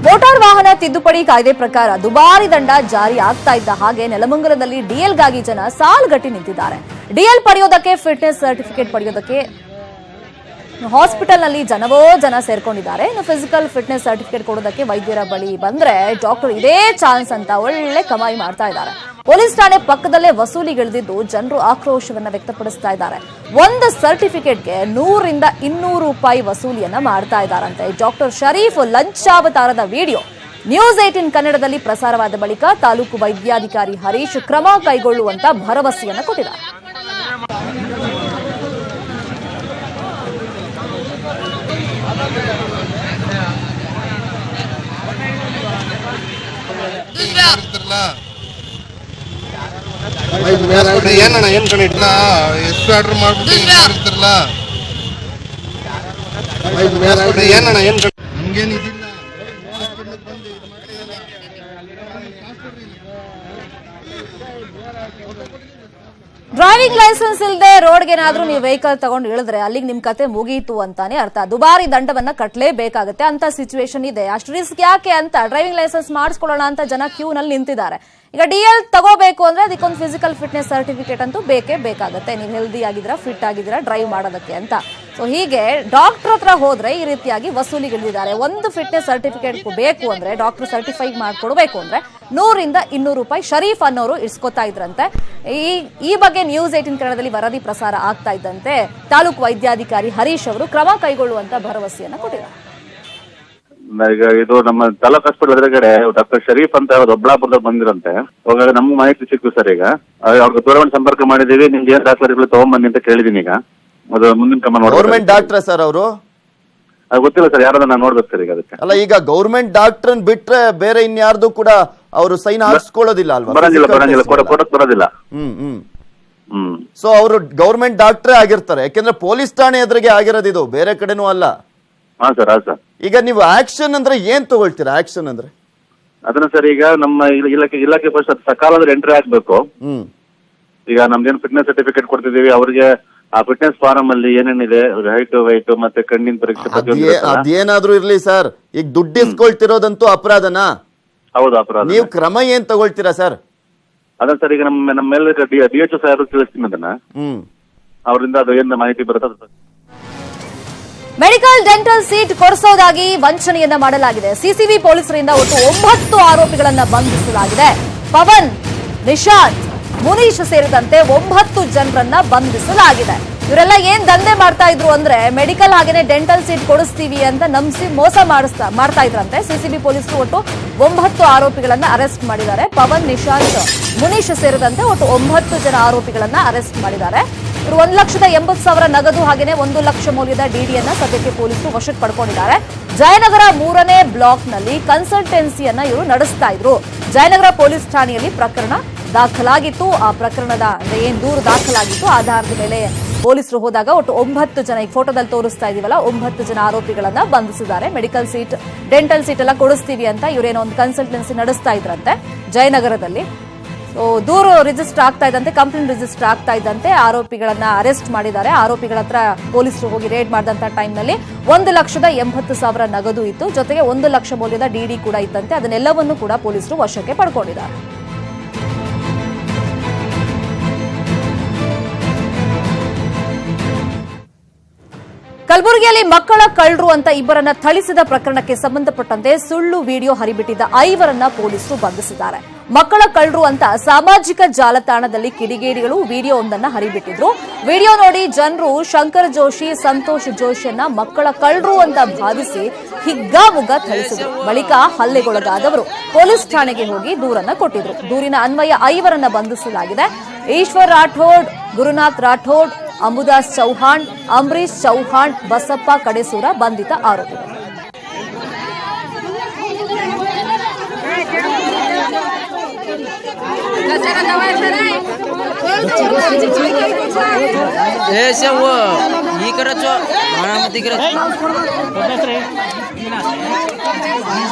Motor ವಾಹನ ತಿದ್ದುಪಡಿ ಕಾಯ್ದೆ ಪ್ರಕಾರ ದುಬಾರಿ ದಂಡ ಜಾರಿ ಆಗ್ತಾ ಇದ್ದ ಹಾಗೆ ನೆಲಮಂಗಲದಲ್ಲಿ ಡಿಎಲ್ಗಾಗಿ ಜನ ಸಾಲುಗಟ್ಟಿ ನಿಂತಿದ್ದಾರೆ. ಡಿಎಲ್ ಪಡೆಯೋದಕ್ಕೆ ಫಿಟ್ನೆಸ್ ಸರ್ಟಿಫಿಕೇಟ್ ಪಡೆಯೋದಕ್ಕೆ ಹಾಸ್ಪಿಟಲ್ನಲ್ಲಿ ಜನ ಸೇರ್ಕೊಂಡಿದ್ದಾರೆ. ಇನ್ನು ಫಿಸಿಕಲ್ ಫಿಟ್ನೆಸ್ ಸರ್ಟಿಫಿಕೇಟ್ ಕೊಡೋದಕ್ಕೆ ವೈದ್ಯರ ಬಳಿ ಬಂದ್ರೆ ಡಾಕ್ಟರ್ ಇದೇ ಚಾನ್ಸ್ ಅಂತ ಒಳ್ಳೆ ಕಮಾಯಿ ಮಾಡ್ತಾ ಇದ್ದಾರೆ. ಪೊಲೀಸ್ ಠಾಣೆ ಪಕ್ಕದಲ್ಲೇ ವಸೂಲಿಗಿಳಿದಿದ್ದು ಜನರು ಆಕ್ರೋಶವನ್ನ ವ್ಯಕ್ತಪಡಿಸ್ತಾ ಇದ್ದಾರೆ. ಒಂದು ಸರ್ಟಿಫಿಕೇಟ್ಗೆ 100 ರಿಂದ 200 ರೂಪಾಯಿ ವಸೂಲಿಯನ್ನ ಮಾಡ್ತಾ ಇದ್ದಾರಂತೆ. ಡಾಕ್ಟರ್ ಶರೀಫ್ ಲಂಚಾವತಾರದ ವಿಡಿಯೋ ನ್ಯೂಸ್ 18 ಕನ್ನಡದಲ್ಲಿ ಪ್ರಸಾರವಾದ ಬಳಿಕ ತಾಲೂಕು ವೈದ್ಯಾಧಿಕಾರಿ ಹರೀಶ್ ಕ್ರಮ ಕೈಗೊಳ್ಳುವಂತ ಭರವಸೆಯನ್ನ ಕೊಟ್ಟಿದ್ದಾರೆ. ಏನಣ್ಣ ಏನ್ ಕಣಿಲ್ಲ ಎಷ್ಟು ಆರ್ಡರ್ ಮಾಡ್ಬಿಟ್ಟು ಏನಣ್ಣ ಏನ್ ನಮ್ಗೇನಿದಿಲ್ಲ. ಡ್ರೈವಿಂಗ್ ಲೈಸೆನ್ಸ್ ಇಲ್ಲದೆ ರೋಡ್ಗೇನಾದ್ರೂ ನೀವು ವೆಹಿಕಲ್ ತಗೊಂಡು ಇಳಿದ್ರೆ ಅಲ್ಲಿಗೆ ನಿಮ್ ಕತೆ ಮುಗೀತು ಅಂತಾನೆ ಅರ್ಥ. ದುಬಾರಿ ದಂಡವನ್ನ ಕಟ್ಟಲೇಬೇಕಾಗುತ್ತೆ ಅಂತ ಸಿಚುವೇಶನ್ ಇದೆ. ಅಷ್ಟು ರಿಸ್ಕ್ ಯಾಕೆ ಅಂತ ಡ್ರೈವಿಂಗ್ ಲೈಸೆನ್ಸ್ ಮಾಡಿಸ್ಕೊಳ್ಳೋಣ ಅಂತ ಜನ ಕ್ಯೂ ನಲ್ಲಿ ನಿಂತಿದ್ದಾರೆ. ಈಗ ಡಿಎಲ್ ತಗೋಬೇಕು ಅಂದ್ರೆ ಅದಕ್ಕೊಂದು ಫಿಸಿಕಲ್ ಫಿಟ್ನೆಸ್ ಸರ್ಟಿಫಿಕೇಟ್ ಅಂತೂ ಬೇಕೇ ಬೇಕಾಗುತ್ತೆ. ನೀವು ಹೆಲ್ದಿ ಆಗಿದ್ದೀರಾ, ಫಿಟ್ ಆಗಿದ್ದೀರಾ ಡ್ರೈವ್ ಮಾಡೋದಕ್ಕೆ ಅಂತ. ಸೊ ಹೀಗೆ ಡಾಕ್ಟರ್ ಹತ್ರ ಹೋದ್ರೆ ಈ ರೀತಿಯಾಗಿ ವಸೂಲಿಗಿಳಿದಿದ್ದಾರೆ. ಒಂದು ಫಿಟ್ನೆಸ್ ಸರ್ಟಿಫಿಕೇಟ್ ಬೇಕು ಅಂದ್ರೆ ಡಾಕ್ಟರ್ ಸರ್ಟಿಫೈ ಮಾಡಿಕೊಡ್ಬೇಕು ಅಂದ್ರೆ 100 ರಿಂದ 200 ರೂಪಾಯಿ ಶರೀಫ್ ಅನ್ನೋರು ಇಸ್ಕೊತಾ ಇದ್ರಂತೆ. ಈ ಬಗ್ಗೆ ನ್ಯೂಸ್ 18 ಕನ್ನಡದಲ್ಲಿ ವರದಿ ಪ್ರಸಾರ ಆಗ್ತಾ ಇದ್ದಂತೆ ತಾಲೂಕು ವೈದ್ಯಾಧಿಕಾರಿ ಹರೀಶ್ ಅವರು ಕ್ರಮ ಕೈಗೊಳ್ಳುವಂತ ಭರವಸೆಯನ್ನ ಕೊಟ್ಟಿದ್ದಾರೆ. ಈಗ ಇದು ನಮ್ಮ ತಾಲೂಕ್ ಹಾಸ್ಪಿಟಲ್ ಎದುರುಗಡೆ ಡಾಕ್ಟರ್ ಶರೀಫ್ ಅಂತ ದೊಡ್ಡಬಳ್ಳಾಪುರದಲ್ಲಿ ಬಂದಿರಂತೆ. ಅವಾಗ ನಮ್ಗೆ ಮಾಹಿತಿ ಸಿಕ್ತು ಸರ್. ಈಗ ಅವ್ರಿಗೆ ದೂರವಾಣಿ ಸಂಪರ್ಕ ಮಾಡಿದೀವಿ. ನಿಮ್ಗೆ ಏನ್ ದಾಖಲಾತಿಗಳು ತಗೊಂಬನ್ನಿ ಅಂತ ಕೇಳಿದೀನಿ. ಈಗ ಅದು ಮುಂದಿನ ಕ್ರಮ ನೋಡಿ. ಗೌರ್ಮೆಂಟ್ ಡಾಕ್ಟರ್ ಸರ್ ಅವರು ಗೊತ್ತಿಲ್ಲ ಸರ್, ಯಾರಾದ್ರೂ ನಾನು ನೋಡ್ಬೇಕು ಸರ್. ಈಗ ಅದಕ್ಕೆ ಅಲ್ಲ, ಈಗ ಗೌರ್ಮೆಂಟ್ ಡಾಕ್ಟರ್ ಬಿಟ್ರೆ ಬೇರೆ ಇನ್ಯಾರ್ದು ಕೂಡ ಅವರು ಸೈನ್ ಹಾಕ್ಸ್ಕೊಳ್ಳೋದಿಲ್ಲ ಅಲ್ವಾ? ಬರಂಗಿಲ್ಲ ಕೊಡಕ್ ಬರೋದಿಲ್ಲ. ಸೊ ಅವರು ಗೌರ್ಮೆಂಟ್ ಡಾಕ್ಟರೇ ಆಗಿರ್ತಾರೆ. ಯಾಕೆಂದ್ರೆ ಪೊಲೀಸ್ ಠಾಣೆ ಎದುರಿಗೆ ಆಗಿರೋದು, ಇದು ಬೇರೆ ಕಡೆನೂ ಅಲ್ಲ. ಹಾ ಸರ್. ಈಗ ನೀವು ಆಕ್ಷನ್ ಅಂದ್ರೆ ಏನ್ ತಗೊಳ್ತೀರಾ? ಆಕ್ಷನ್ ಅಂದ್ರೆ ಅದನ್ನ ಸರ್ ಈಗ ನಮ್ಮ ಇಲಾಖೆ ಫಸ್ಟ್ ಸಕಾಲದಲ್ಲಿ ಎಂಟ್ರಿ ಆಗ್ಬೇಕು. ಈಗ ನಮ್ದೇನು ಫಿಟ್ನೆಸ್ ಸರ್ಟಿಫಿಕೇಟ್ ಕೊಡ್ತಿದೀವಿ ಅವ್ರಿಗೆ. ಆ ಫಿಟ್ನೆಸ್ ಫಾರಂ ಅಲ್ಲಿ ಏನೇನಿದೆ, ಹೈಟ್ ವೈಟ್ ಮತ್ತೆ ಕಣ್ಣಿನ ಪರೀಕ್ಷೆ, ಅದೇನಾದ್ರೂ ಇರ್ಲಿ ಸರ್. ಈಗ ದುಡ್ಡು ಇಸ್ಕೊಳ್ತಿರೋದಂತೂ ಅಪರಾಧನಾ? ಹೌದು, ಅಪರಾಧ. ನೀವು ಕ್ರಮ ಏನ್ ತಗೊಳ್ತೀರಾ ಸರ್? ಅದನ್ನ ಸರ್ ಈಗ ನಮ್ಮ ಮೇಲೆ DHO ಸಾಹೇಬರು ತಿಳಿಸ್ತೀನಿ ಅದನ್ನ. ಅವರಿಂದ ಅದು ಏನ್ ಮಾಹಿತಿ ಬರುತ್ತೆ. ಮೆಡಿಕಲ್ ಡೆಂಟಲ್ ಸೀಟ್ ಕೊಡಿಸೋದಾಗಿ ವಂಚನೆಯನ್ನ ಮಾಡಲಾಗಿದೆ. ಸಿಸಿಬಿ ಪೊಲೀಸರಿಂದ ಒಟ್ಟು 9 ಆರೋಪಿಗಳನ್ನ ಬಂಧಿಸಲಾಗಿದೆ. ಪವನ್, ನಿಶಾಂತ್, ಮುನೀಶ್ ಸೇರಿದಂತೆ 9 ಜನರನ್ನ ಬಂಧಿಸಲಾಗಿದೆ. ಇವರೆಲ್ಲ ಏನ್ ದಂಧೆ ಮಾಡ್ತಾ ಇದ್ರು ಅಂದ್ರೆ ಮೆಡಿಕಲ್ ಹಾಗೇನೆ ಡೆಂಟಲ್ ಸೀಟ್ ಕೊಡಿಸ್ತೀವಿ ಅಂತ ನಂಬಿಸಿ ಮೋಸ ಮಾಡ್ತಾ ಇದ್ರಂತೆ. ಸಿಸಿಬಿ ಪೊಲೀಸರು ಒಟ್ಟು 9 ಆರೋಪಿಗಳನ್ನ ಅರೆಸ್ಟ್ ಮಾಡಿದ್ದಾರೆ. ಪವನ್, ನಿಶಾಂತ್, ಮುನೀಶ್ ಸೇರಿದಂತೆ ಒಟ್ಟು 9 ಜನ ಆರೋಪಿಗಳನ್ನ ಅರೆಸ್ಟ್ ಮಾಡಿದ್ದಾರೆ. ಇವರು 1,80,000 ನಗದು ಹಾಗೇನೆ 1 ಲಕ್ಷ ಮೌಲ್ಯದ ಡಿಡಿಯನ್ನ ಸದ್ಯಕ್ಕೆ ಪೊಲೀಸರು ವಶಕ್ಕೆ ಪಡ್ಕೊಂಡಿದ್ದಾರೆ. ಜಯನಗರ 3ನೇ ಬ್ಲಾಕ್ನಲ್ಲಿ ಕನ್ಸಲ್ಟೆನ್ಸಿಯನ್ನ ಇವರು ನಡೆಸ್ತಾ ಇದ್ರು. ಜಯನಗರ ಪೊಲೀಸ್ ಠಾಣೆಯಲ್ಲಿ ಪ್ರಕರಣ ದಾಖಲಾಗಿತ್ತು. ಆ ಪ್ರಕರಣದ ಏನ್ ದೂರು ದಾಖಲಾಗಿತ್ತು ಆಧಾರದ ಮೇಲೆ ಪೊಲೀಸರು ಹೋದಾಗ ಒಟ್ಟು 9 ಜನ, ಈ ಫೋಟೋದಲ್ಲಿ ತೋರಿಸ್ತಾ ಇದೀವಲ್ಲ, 9 ಜನ ಆರೋಪಿಗಳನ್ನ ಬಂಧಿಸಿದ್ದಾರೆ. ಮೆಡಿಕಲ್ ಸೀಟ್, ಡೆಂಟಲ್ ಸೀಟ್ ಎಲ್ಲ ಕೊಡಿಸ್ತೀವಿ ಅಂತ ಇವರೇನೋ ಒಂದು ಕನ್ಸಲ್ಟೆನ್ಸಿ ನಡೆಸ್ತಾ ಇದ್ರಂತೆ ಜಯನಗರದಲ್ಲಿ. ದೂರು ರಿಜಿಸ್ಟರ್ ಆಗ್ತಾ ಇದ್ದಂತೆ, ಕಂಪ್ಲೇಂಟ್ ರಿಜಿಸ್ಟರ್ ಆಗ್ತಾ ಇದ್ದಂತೆ ಆರೋಪಿಗಳನ್ನ ಅರೆಸ್ಟ್ ಮಾಡಿದ್ದಾರೆ. ಆರೋಪಿಗಳ ಹತ್ರ ಪೊಲೀಸರು ಹೋಗಿ ರೇಡ್ ಮಾಡಿದಂತ ಟೈಮ್ನಲ್ಲಿ 1,80,000 ನಗದು ಇತ್ತು. ಜೊತೆಗೆ 1 ಲಕ್ಷ ಮೌಲ್ಯದ ಡಿಡಿ ಕೂಡ ಇದ್ದಂತೆ. ಅದನ್ನೆಲ್ಲವನ್ನೂ ಕೂಡ ಪೊಲೀಸರು ವಶಕ್ಕೆ ಪಡ್ಕೊಂಡಿದ್ದಾರೆ. ಕಲಬುರಗಿಯಲ್ಲಿ ಮಕ್ಕಳ ಕಳ್ಳರು ಅಂತ ಇಬ್ಬರನ್ನ ಥಳಿಸಿದ ಪ್ರಕರಣಕ್ಕೆ ಸಂಬಂಧಪಟ್ಟಂತೆ ಸುಳ್ಳು ವಿಡಿಯೋ ಹರಿಬಿಟ್ಟಿದ್ದ 5ರನ್ನ ಪೊಲೀಸರು ಬಂಧಿಸಿದ್ದಾರೆ. ಮಕ್ಕಳ ಕಳ್ಳರು ಅಂತ ಸಾಮಾಜಿಕ ಜಾಲತಾಣದಲ್ಲಿ ಕಿಡಿಗೇಡಿಗಳು ವಿಡಿಯೋವೊಂದನ್ನ ಹರಿಬಿಟ್ಟಿದ್ರು. ವಿಡಿಯೋ ನೋಡಿ ಜನರು ಶಂಕರ್ ಜೋಶಿ, ಸಂತೋಷ್ ಜೋಶಿಯನ್ನ ಮಕ್ಕಳ ಕಳ್ಳರು ಅಂತ ಭಾವಿಸಿ ಹಿಗ್ಗಾಮುಗ್ಗ ಥಳಿಸಿದ್ರು. ಬಳಿಕ ಹಲ್ಲೆಗೊಳಗಾದವರು ಪೊಲೀಸ್ ಠಾಣೆಗೆ ಹೋಗಿ ದೂರನ್ನ ಕೊಟ್ಟಿದ್ರು. ದೂರಿನ ಅನ್ವಯ 5ರನ್ನ ಬಂಧಿಸಲಾಗಿದೆ. ಈಶ್ವರ್ ರಾಠೋಡ್, ಗುರುನಾಥ್ ರಾಠೋಡ್, ಅಂಬುದಾಸ್ ಚೌಹಾಣ್, ಅಂಬರೀಶ್ ಚೌಹಾಣ್, ಬಸಪ್ಪ ಕಡೆಸೂರ ಬಂಧಿತ ಆರೋಪಿಗಳು. ಈ